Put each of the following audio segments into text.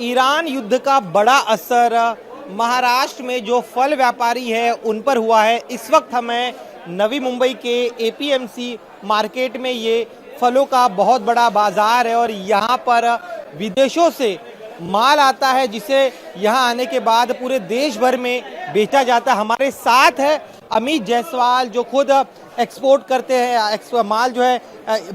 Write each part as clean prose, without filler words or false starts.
Iran युद्ध का बड़ा असर महाराष्ट्र में जो फल व्यापारी है उन पर हुआ है। इस वक्त हमें नवी मुंबई के एपीएमसी मार्केट में ये फलों का बहुत बड़ा बाजार है और यहाँ पर विदेशों से माल आता है जिसे यहाँ आने के बाद पूरे देश भर में बेचा जाता है। हमारे साथ है अमित जायसवाल जो खुद एक्सपोर्ट करते हैं, माल जो है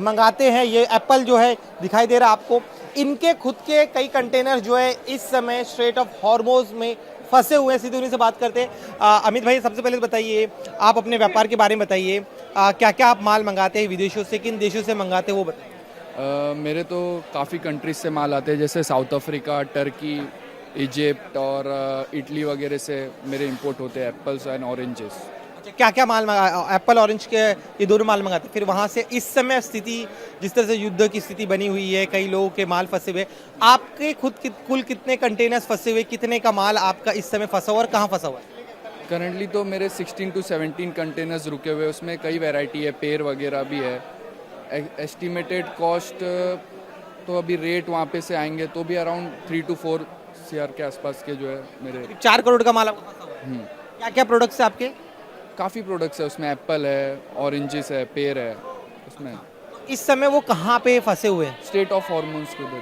मंगाते हैं। ये एप्पल जो है दिखाई दे रहा है आपको। इनके खुद के कई कंटेनर जो है इस समय स्ट्रेट ऑफ हॉर्मोज में फंसे हुए हैं। सीधे उन्हीं से बात करते हैं। अमित भाई, सबसे पहले बताइए, आप अपने व्यापार के बारे में बताइए। क्या क्या आप माल मंगाते हैं विदेशों से, किन देशों से मंगाते हैं वो बताइए। मेरे तो काफ़ी कंट्रीज से माल आते हैं, जैसे साउथ अफ्रीका, टर्की, इजिप्ट और इटली वगैरह से मेरे इंपोर्ट होते हैं एप्पल्स एंड ऑरेंजेस। क्या क्या माल एप्पल ऑरेंज के ये दोनों माल मंगाते हैं। फिर वहाँ से इस समय स्थिति जिस तरह से युद्ध की स्थिति बनी हुई है, कई लोगों के माल फंसे हुए, आपके खुद कुल कितने कंटेनर्स फंसे हुए, कितने का माल आपका इस समय फंसा हुआ और कहाँ फंसा हुआ है? करंटली तो मेरे 16 to 17 कंटेनर्स रुके हुए, उसमें कई वैरायटी है, पेड़ वगैरह भी है। एस्टिमेटेड कॉस्ट तो अभी रेट वहाँ पे से आएंगे तो भी अराउंड 3 to 4 CR के आसपास के जो है मेरे 4 करोड़ का माल आपका फंसा हुआ है। क्या क्या प्रोडक्ट्स है आपके? काफ़ी प्रोडक्ट्स है, उसमें एप्पल है, ऑरेंजेस है, पेड़ है उसमें। इस समय वो कहाँ पे फंसे हुए हैं? स्टेट ऑफ हॉर्मोन्स के उधर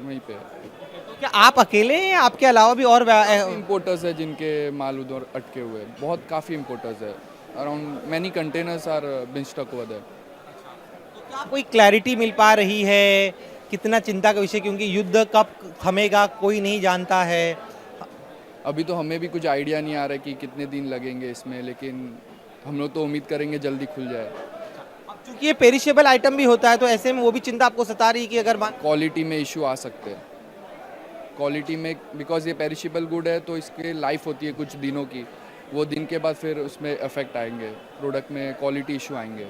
वहीं पे तो क्या आप अकेले हैं, आपके अलावा भी और इंपोर्टर्स है जिनके माल उधर अटके हुए हैं। बहुत काफ़ी इंपोर्टर्स है, around many containers are been stuck over there. क्या कोई क्लैरिटी मिल पा रही है? कितना चिंता का विषय, क्योंकि युद्ध कब थमेगा कोई नहीं जानता है। अभी तो हमें भी कुछ आइडिया नहीं आ रहा है कि कितने दिन लगेंगे इसमें, लेकिन हम लोग तो उम्मीद करेंगे जल्दी खुल जाए। क्योंकि ये पेरिशेबल आइटम भी होता है तो ऐसे में वो भी चिंता आपको सता रही है कि अगर क्वालिटी में इशू आ सकते हैं। क्वालिटी में, बिकॉज ये पेरिशेबल गुड है तो इसकी लाइफ होती है कुछ दिनों की, वो दिन के बाद फिर उसमें इफेक्ट आएंगे, प्रोडक्ट में क्वालिटी इशू आएंगे।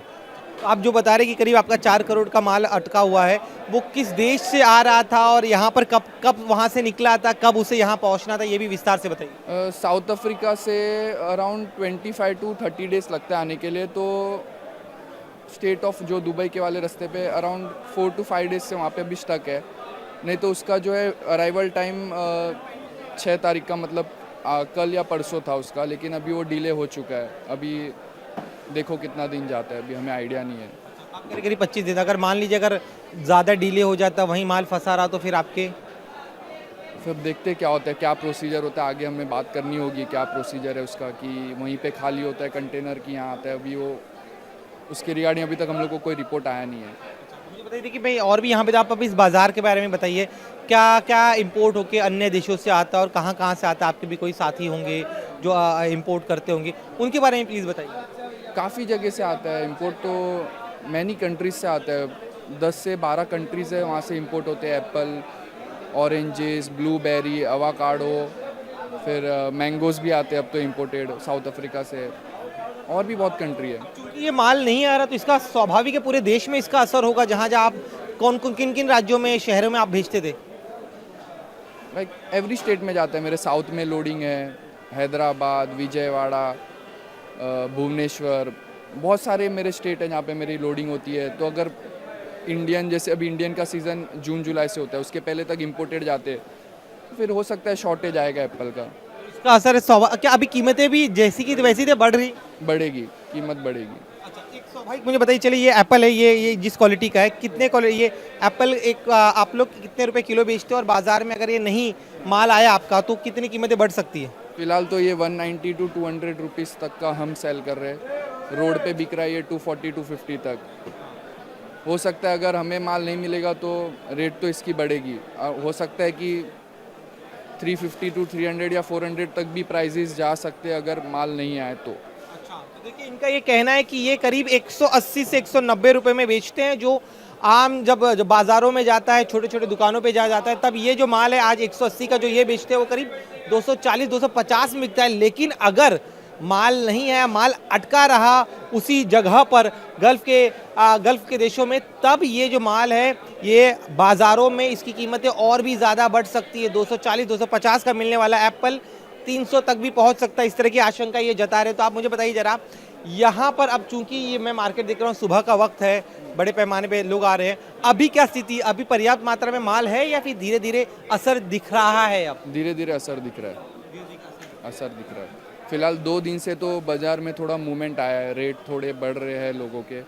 आप जो बता रहे कि करीब आपका 4 करोड़ का माल अटका हुआ है, वो किस देश से आ रहा था और यहाँ पर कब कब वहाँ से निकला था, कब उसे यहाँ पहुँचना था, ये भी विस्तार से बताइए। साउथ अफ्रीका से अराउंड 25 to 30 डेज लगता है आने के लिए, तो स्टेट ऑफ जो दुबई के वाले रास्ते पे अराउंड 4 to 5 डेज से वहाँ पे अभी स्टक है। नहीं तो उसका जो है अराइवल टाइम 6 तारीख का, मतलब कल या परसों था उसका, लेकिन अभी वो डिले हो चुका है। अभी देखो कितना दिन जाता है, अभी हमें आइडिया नहीं है। करीब करीब 25 दिन, अगर मान लीजिए अगर ज़्यादा डिले हो जाता, वहीं माल फंसा रहा, तो फिर आपके फिर देखते क्या होता है, क्या प्रोसीजर होता है, आगे हमें बात करनी होगी क्या प्रोसीजर है उसका, कि वहीं पे खाली होता है कंटेनर की यहाँ आता है। अभी वो उसके रिगार्डिंग अभी तक हम लोग को कोई रिपोर्ट आया नहीं है। मुझे बताइए कि भाई, और भी यहाँ पे आप अभी इस बाज़ार के बारे में बताइए, क्या क्या इंपोर्ट होके अन्य देशों से आता है और कहाँ कहाँ से आता है? आपके भी कोई साथी होंगे जो इंपोर्ट करते होंगे, उनके बारे में प्लीज़ बताइए। काफ़ी जगह से आता है इंपोर्ट, तो मैनी कंट्रीज से आता है। 10 से 12 कंट्रीज़ है, वहाँ से इंपोर्ट होते हैं एप्पल, ऑरेंजेस, ब्लूबेरी, अवाकाडो, फिर मैंगोज़ भी आते हैं अब तो इम्पोर्टेड साउथ अफ्रीका से, और भी बहुत कंट्री है। क्योंकि ये माल नहीं आ रहा तो इसका स्वाभाविक है पूरे देश में इसका असर होगा। जहाँ जहाँ आप किन किन राज्यों में, शहरों में आप भेजते थे? लाइक एवरी स्टेट में जाता है। मेरे साउथ में लोडिंग है, हैदराबाद, विजयवाड़ा, भुवनेश्वर, बहुत सारे मेरे स्टेट हैं जहाँ पे मेरी लोडिंग होती है। तो अगर इंडियन, जैसे अभी इंडियन का सीज़न जून जुलाई से होता है, उसके पहले तक इम्पोर्टेड जाते हैं, तो फिर हो सकता है शॉर्टेज आएगा एप्पल का। इसका असर क्या अभी कीमतें भी जैसी की वैसी थे बढ़ रही? बढ़ेगी, कीमत बढ़ेगी। अच्छा, एक स्वाभाविक मुझे बताइए। चलिए, ये एप्पल है, ये जिस क्वालिटी का है, कितने क्वालिटी ये एप्पल एक आप लोग कितने रुपए किलो बेचते हो और बाजार में अगर ये नहीं माल आया आपका तो कितनी कीमतें बढ़ सकती है? फिलहाल तो ये 190 to 200 रुपीज़ तक का हम सेल कर रहे हैं। रोड पे बिक रहा है ये 240 to 250 तक। हो सकता है अगर हमें माल नहीं मिलेगा तो रेट तो इसकी बढ़ेगी। हो सकता है कि 350 to 300 या 400 तक भी प्राइजेस जा सकते हैं अगर माल नहीं आए तो। अच्छा, तो देखिए, इनका ये कहना है कि ये करीब 180 से 190 रुपए में बेचते हैं। जो आम जब बाज़ारों में जाता है, छोटे छोटे दुकानों पे जाता है, तब ये जो माल है आज 180 का जो ये बेचते हैं वो करीब 240-250 में बिकता है। लेकिन अगर माल नहीं है, माल अटका रहा उसी जगह पर गल्फ़ के देशों में, तब ये जो माल है ये बाज़ारों में इसकी कीमतें और भी ज़्यादा बढ़ सकती है। 240-250 का मिलने वाला एप्पल 300 तक भी पहुंच सकता है, इस तरह की आशंका ये जता रहे। तो आप मुझे बताइए ज़रा यहाँ पर अब चूंकि ये मैं मार्केट देख रहा हूँ, सुबह का वक्त है, बड़े पैमाने पे लोग आ रहे हैं, अभी क्या स्थिति, अभी पर्याप्त मात्रा में माल है या फिर धीरे धीरे असर दिख रहा है? अब धीरे धीरे असर दिख रहा है, असर दिख रहा है। फिलहाल 2 दिन से तो बाज़ार में थोड़ा मूवमेंट आया है, रेट थोड़े बढ़ रहे हैं लोगों के।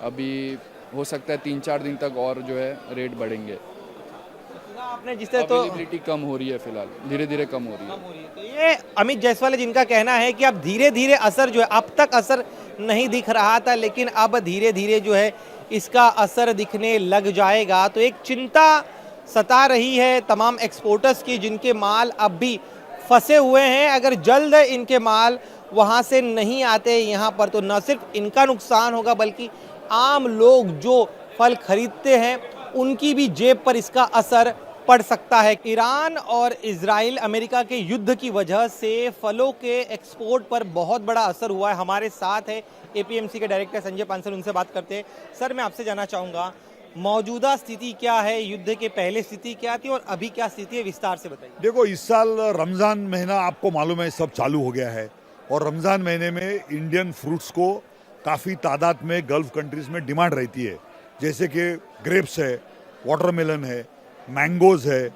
अभी हो सकता है 3-4 दिन तक और जो है रेट बढ़ेंगे। आपने जिस तरह तो अवेलेबिलिटी कम हो रही है, फिलहाल धीरे धीरे कम हो रही है। तो ये अमित जायसवाल है जिनका कहना है कि अब धीरे धीरे असर जो है, अब तक असर नहीं दिख रहा था लेकिन अब धीरे धीरे जो है इसका असर दिखने लग जाएगा। तो एक चिंता सता रही है तमाम एक्सपोर्टर्स की जिनके माल अब भी फंसे हुए हैं। अगर जल्द इनके माल वहां से नहीं आते यहाँ पर तो न सिर्फ इनका नुकसान होगा बल्कि आम लोग जो फल खरीदते हैं उनकी भी जेब पर इसका असर पड़ सकता है। ईरान और इजराइल अमेरिका के युद्ध की वजह से फलों के एक्सपोर्ट पर बहुत बड़ा असर हुआ है। हमारे साथ है एपीएमसी के डायरेक्टर संजय पांसल, उनसे बात करते हैं। सर, मैं आपसे जानना चाहूँगा मौजूदा स्थिति क्या है, युद्ध के पहले स्थिति क्या थी और अभी क्या स्थिति है, विस्तार से बताइए। देखो, इस साल रमज़ान महीना आपको मालूम है सब चालू हो गया है और रमज़ान महीने में इंडियन फ्रूट्स को काफ़ी तादाद में गल्फ कंट्रीज़ में डिमांड रहती है, जैसे कि ग्रेप्स है, वाटरमेलन है, मैंगोज़ है,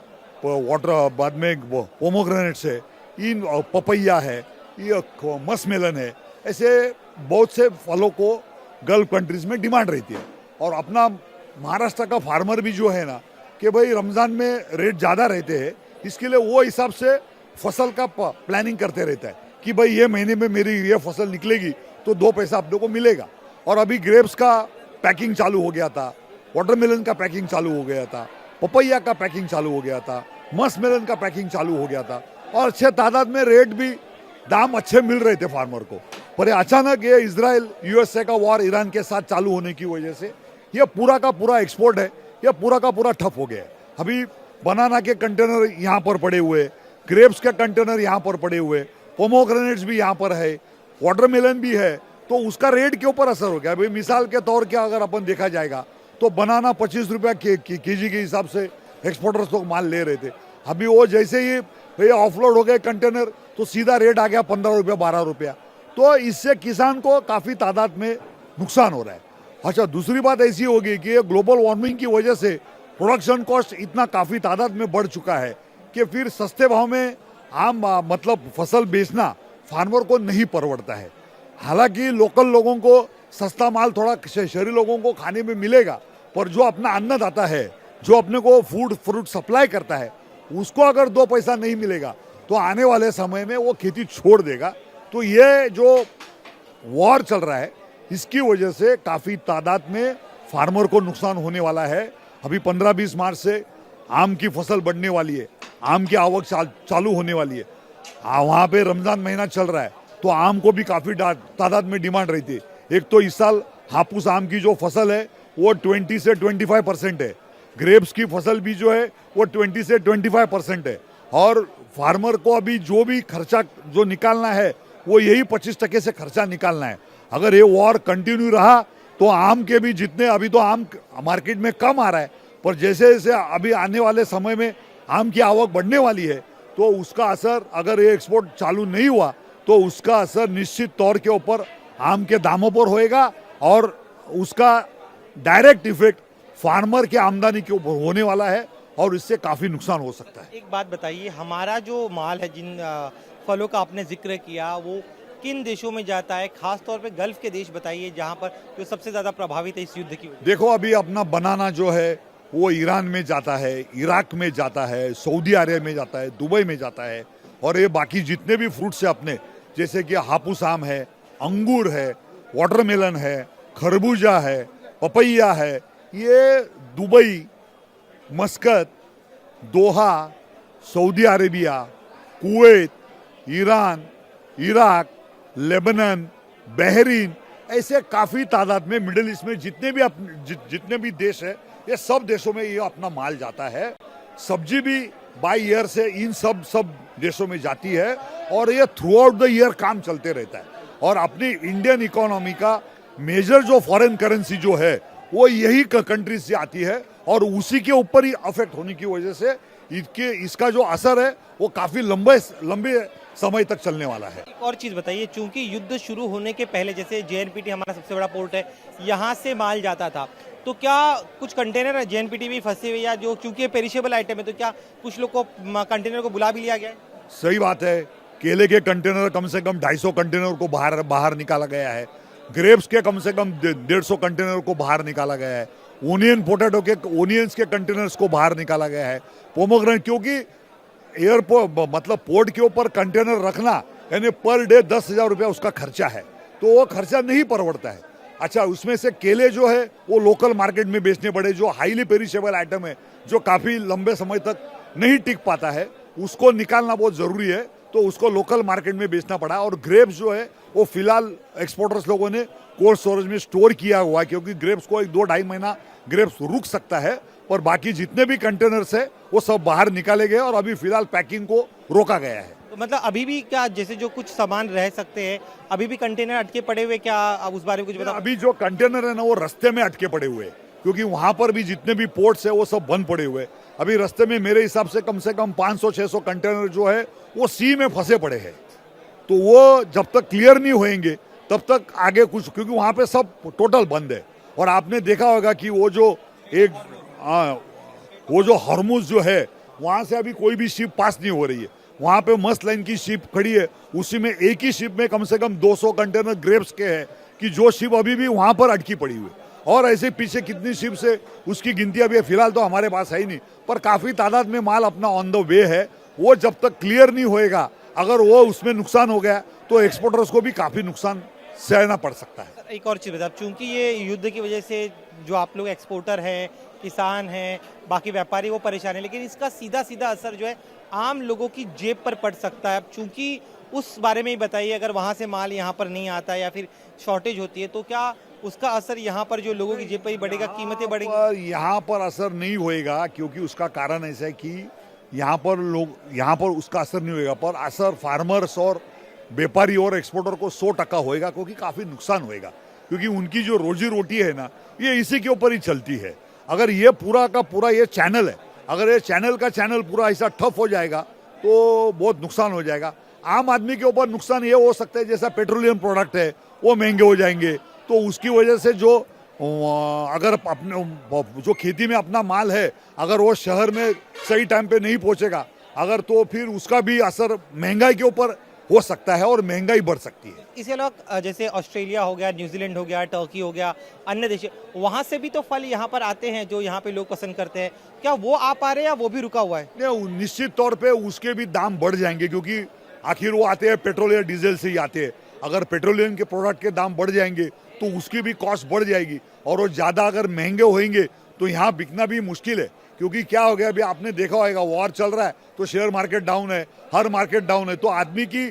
बाद में पोमोग्रेनेट्स है, इन पपैया है, ये मस्कमेलन है, ऐसे बहुत से फलों को गल्फ कंट्रीज़ में डिमांड रहती है। और अपना महाराष्ट्र का फार्मर भी जो है ना कि भाई रमज़ान में रेट ज़्यादा रहते हैं, इसके लिए वो हिसाब से फसल का प्लानिंग करते रहता है कि भाई ये महीने में मेरी ये फसल निकलेगी तो 2 पैसा अपने को मिलेगा। और अभी ग्रेप्स का पैकिंग चालू हो गया था, वाटरमेलन का पैकिंग चालू हो गया था, पपैया का पैकिंग चालू हो गया था, मस्कमेलन का पैकिंग चालू हो गया था और अच्छे तादाद में रेट भी दाम अच्छे मिल रहे थे फार्मर को। पर अचानक ये इजराइल यूएसए का वॉर ईरान के साथ चालू होने की वजह से ये पूरा का पूरा एक्सपोर्ट है, ये पूरा का पूरा ठप हो गया है। अभी बनाना के कंटेनर यहाँ पर पड़े हुए, ग्रेप्स के कंटेनर यहाँ पर पड़े हुए, पोमोग्रेनेट्स भी यहाँ पर है, वाटरमेलन भी है, तो उसका रेट के ऊपर असर हो गया। अभी मिसाल के तौर पे अगर अपन देखा जाएगा तो बनाना 25 रुपया केजी के हिसाब से एक्सपोर्टर्स लोग माल ले रहे थे। अभी वो जैसे ही ऑफलोड हो गए कंटेनर तो सीधा रेट आ गया 15 रुपया 12 रुपया। तो इससे किसान को काफ़ी तादाद में नुकसान हो रहा है। अच्छा, दूसरी बात ऐसी होगी कि ग्लोबल वार्मिंग की वजह से प्रोडक्शन कॉस्ट इतना काफ़ी तादाद में बढ़ चुका है कि फिर सस्ते भाव में आम मतलब फसल बेचना फार्मर को नहीं परवड़ता है। हालांकि लोकल लोगों को सस्ता माल थोड़ा शहरी लोगों को खाने में मिलेगा, पर जो अपना अन्नदाता है, जो अपने को फ्रूट सप्लाई करता है, उसको अगर 2 पैसा नहीं मिलेगा तो आने वाले समय में वो खेती छोड़ देगा। तो ये जो वॉर चल रहा है इसकी वजह से काफ़ी तादाद में फार्मर को नुकसान होने वाला है। अभी 15-20 मार्च से आम की फसल बढ़ने वाली है, आम की आवक चालू होने वाली है। वहाँ पे रमज़ान महीना चल रहा है तो आम को भी काफ़ी तादाद में डिमांड रहती है। एक तो इस साल हापुस आम की जो फसल है वो 20 से 25% है, ग्रेप्स की फसल भी जो है वो 20 से 25% है और फार्मर को अभी जो भी खर्चा जो निकालना है वो यही 25% से खर्चा निकालना है। अगर ये वॉर कंटिन्यू रहा तो आम के भी जितने, अभी तो आम मार्केट में कम आ रहा है, पर जैसे जैसे अभी आने वाले समय में आम की आवक बढ़ने वाली है तो उसका असर, अगर ये एक्सपोर्ट चालू नहीं हुआ तो उसका असर निश्चित तौर के ऊपर आम के दामों पर होएगा और उसका डायरेक्ट इफेक्ट फार्मर के आमदनी के ऊपर होने वाला है और इससे काफ़ी नुकसान हो सकता है। एक बात बताइए, हमारा जो माल है, जिन फलों का आपने जिक्र किया, वो किन देशों में जाता है? खास तौर पे गल्फ के देश बताइए जहां पर जो सबसे ज़्यादा प्रभावित है इस युद्ध की वजह से। देखो, अभी अपना बनाना जो है वो ईरान में जाता है, इराक में जाता है, सऊदी अरेबिया में जाता है, दुबई में जाता है और ये बाकी जितने भी फ्रूट्स है अपने, जैसे कि हापुस आम है, अंगूर है, वाटरमेलन है, खरबूजा है, पपैया है, ये Dubai, Muscat, Doha, Saudi Arabia, Kuwait, Iran, Iraq, Lebanon, Bahrain, ऐसे काफ़ी तादाद में मिडिल ईस्ट में जितने भी देश है, ये सब देशों में ये अपना माल जाता है। सब्जी भी बाई ईयर से इन सब देशों में जाती है और ये थ्रू आउट द ईयर काम चलते रहता है। और अपनी इंडियन इकोनॉमी का मेजर जो फॉरेन करेंसी जो है वो यही कंट्री से आती है और उसी के ऊपर ही अफेक्ट होने की वजह से इसका जो असर है वो काफी लंबे समय तक चलने वाला है। एक और चीज़ बताइए, चूंकि युद्ध शुरू होने के पहले जैसे जेएनपीटी हमारा सबसे बड़ा पोर्ट है, यहाँ से माल जाता था, तो क्या कुछ कंटेनर जेएनपीटी में फंसे हुए या जो चूंकि पेरिशेबल आइटम है, तो क्या कुछ लोग को कंटेनर को बुला भी लिया गया है? सही बात है। केले के कंटेनर कम से कम 250 कंटेनर को बाहर निकाला गया है। ग्रेप्स के कम से कम 150 कंटेनर को बाहर निकाला गया है। ओनियंस के कंटेनर्स को बाहर निकाला गया है। पोमोग्रेनेट, क्योंकि एयरपोर्ट मतलब पोर्ट के ऊपर कंटेनर रखना यानी पर डे 10,000 रुपया उसका खर्चा है, तो वो खर्चा नहीं परवड़ता है। अच्छा, उसमें से केले जो है वो लोकल मार्केट में बेचने पड़े, जो हाईली पेरिशेबल आइटम है, जो काफी लंबे समय तक नहीं टिक पाता है, उसको निकालना बहुत जरूरी है, तो उसको लोकल मार्केट में बेचना पड़ा। और ग्रेप्स जो है वो फिलहाल एक्सपोर्टर्स लोगों ने कोल्ड स्टोरेज में स्टोर किया हुआ है, क्योंकि ग्रेप्स को 1-2-2.5 महीना ग्रेप्स रुक सकता है। और बाकी जितने भी कंटेनर्स है वो सब बाहर निकाले गए और अभी फिलहाल पैकिंग को रोका गया है। तो मतलब अभी भी क्या जैसे जो कुछ सामान रह सकते हैं, अभी भी कंटेनर अटके पड़े हुए, क्या आप उस बारे में कुछ बताओ? अभी जो कंटेनर है ना वो रास्ते में अटके पड़े हुए हैं, क्योंकि वहां पर भी जितने भी पोर्ट्स है वो सब बंद पड़े हुए हैं। अभी रास्ते में मेरे हिसाब से कम 500-600 कंटेनर जो है वो सी में फंसे पड़े हैं। तो वो जब तक क्लियर नहीं होंगे तब तक आगे कुछ, क्योंकि वहां पे सब टोटल बंद है। और आपने देखा होगा कि वो जो हॉर्मुज जो है वहां से अभी कोई भी शिप पास नहीं हो रही है। वहां पे मस्त लाइन की शिप खड़ी है, उसी में एक ही शिप में कम से कम 200 कंटेनर ग्रेप्स के हैं, कि जो शिप अभी भी वहां पर अटकी पड़ी हुई है। और ऐसे पीछे कितनी शिप से उसकी गिनती अभी फिलहाल तो हमारे पास है ही नहीं, पर काफी तादाद में माल अपना ऑन द वे है। वो जब तक क्लियर नहीं होएगा, अगर वो उसमें नुकसान हो गया तो एक्सपोर्टर्स को भी काफी नुकसर सहना पड़ सकता है। एक और चीज़ बताओ, चूंकि ये युद्ध की वजह से जो आप लोग एक्सपोर्टर हैं, किसान हैं, बाकी व्यापारी वो परेशान है, लेकिन इसका सीधा सीधा असर जो है आम लोगों की जेब पर पड़ सकता है। चूंकि उस बारे में ही बताइए, अगर वहाँ से माल यहाँ पर नहीं आता या फिर शॉर्टेज होती है, तो क्या उसका असर यहाँ पर जो लोगों की जेब पर ही बढ़ेगा, कीमतें बढ़ेंगी? यहाँ पर असर नहीं होएगा, क्योंकि उसका कारण ऐसा है कि यहाँ पर उसका असर नहीं होएगा, पर असर फार्मर्स और व्यापारी और एक्सपोर्टर को 100% होएगा, क्योंकि काफी नुकसान होएगा। क्योंकि उनकी जो रोजी रोटी है ना, ये इसी के ऊपर ही चलती है। अगर ये पूरा का पूरा ये चैनल है, अगर ये चैनल पूरा ऐसा ठप हो जाएगा तो बहुत नुकसान हो जाएगा। आम आदमी के ऊपर नुकसान ये हो सकता है, जैसा पेट्रोलियम प्रोडक्ट है वो महंगे हो जाएंगे, तो उसकी वजह से जो अगर अपने जो खेती में अपना माल है, अगर वो शहर में सही टाइम पे नहीं पहुंचेगा, अगर तो फिर उसका भी असर महंगाई के ऊपर हो सकता है और महंगाई बढ़ सकती है। इसके अलावा जैसे ऑस्ट्रेलिया हो गया, न्यूजीलैंड हो गया, टर्की हो गया, अन्य देश, वहाँ से भी तो फल यहाँ पर आते हैं जो यहाँ पे लोग पसंद करते हैं, क्या वो आ पा रहे हैं या वो भी रुका हुआ है? नहीं, निश्चित तौर पे उसके भी दाम बढ़ जाएंगे, क्योंकि आखिर वो आते हैं पेट्रोल या डीजल से ही आते हैं। अगर पेट्रोलियम के प्रोडक्ट के दाम बढ़ जाएंगे तो उसकी भी कॉस्ट बढ़ जाएगी, और वो ज्यादा अगर महंगे होंगे तो यहाँ बिकना भी मुश्किल है। क्योंकि क्या हो गया, अभी आपने देखा होगा, वॉर चल रहा है तो शेयर मार्केट डाउन है, हर मार्केट डाउन है, तो आदमी की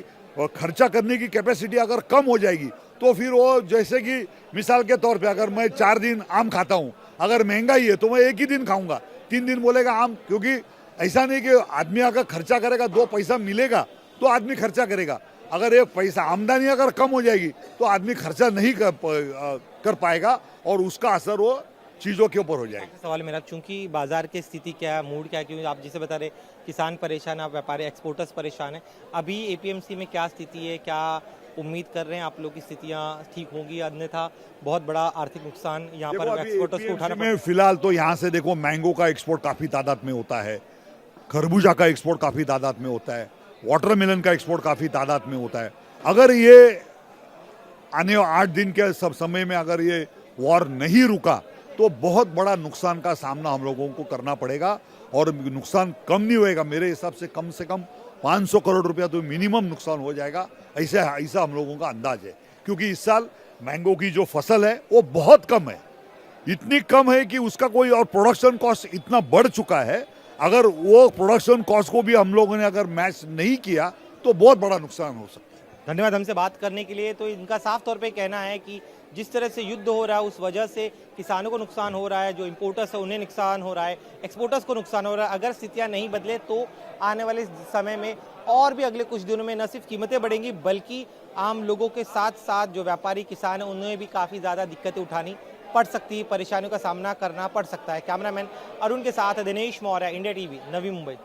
खर्चा करने की कैपेसिटी अगर कम हो जाएगी तो फिर वो, जैसे कि मिसाल के तौर पे अगर मैं 4 दिन आम खाता हूँ, अगर महंगाई है तो मैं एक ही दिन खाऊंगा, 3 दिन बोलेगा आम, क्योंकि ऐसा नहीं कि आदमी अगर खर्चा करेगा 2 पैसा मिलेगा तो आदमी खर्चा करेगा। अगर 1 पैसा आमदनी अगर कम हो जाएगी तो आदमी खर्चा नहीं कर पाएगा, और उसका असर वो चीज़ों के ऊपर हो जाएगा। सवाल मेरा, चूंकि बाजार की स्थिति क्या है, मूड क्या है, क्योंकि आप जैसे बता रहे किसान परेशान, आप व्यापारी एक्सपोर्टर्स परेशान हैं, अभी एपीएमसी में क्या स्थिति है, क्या उम्मीद कर रहे हैं आप लोग की स्थितियाँ ठीक होंगी, अन्यथा बहुत बड़ा आर्थिक नुकसान यहाँ पर एक्सपोर्टर्स को उठाना पड़ेगा? फिलहाल तो यहाँ से देखो, मैंगो का एक्सपोर्ट काफी तादाद में होता है, खरबूजा का एक्सपोर्ट काफी तादाद में होता है, वाटरमेलन का एक्सपोर्ट काफी तादाद में होता है। अगर ये आने 8 दिन के सब समय में अगर ये वॉर नहीं रुका तो बहुत बड़ा नुकसान का सामना हम लोगों को करना पड़ेगा, और नुकसान कम नहीं होएगा, मेरे हिसाब से कम 500 करोड़ रुपया तो मिनिमम नुकसान हो जाएगा, ऐसा हम लोगों का अंदाज है। क्योंकि इस साल मैंगो की जो फसल है वो बहुत कम है, इतनी कम है कि उसका कोई, और प्रोडक्शन कॉस्ट इतना बढ़ चुका है, अगर वो प्रोडक्शन कॉस्ट को भी हम लोगों ने अगर मैच नहीं किया तो बहुत बड़ा नुकसान हो सकता है। धन्यवाद हमसे बात करने के लिए। तो इनका साफ तौर पे कहना है कि जिस तरह से युद्ध हो रहा है उस वजह से किसानों को नुकसान हो रहा है, जो इंपोर्टर्स है उन्हें नुकसान हो रहा है, एक्सपोर्टर्स को नुकसान हो रहा है। अगर स्थितियां नहीं बदले तो आने वाले समय में और भी अगले कुछ दिनों में न सिर्फ कीमतें बढ़ेंगी, बल्कि आम लोगों के साथ साथ जो व्यापारी किसान हैं उन्हें भी काफ़ी ज़्यादा दिक्कतें उठानी पड़ सकती है, परेशानियों का सामना करना पड़ सकता है। कैमरामैन अरुण के साथ दिनेश मौर्य, इंडिया टीवी, नवी मुंबई।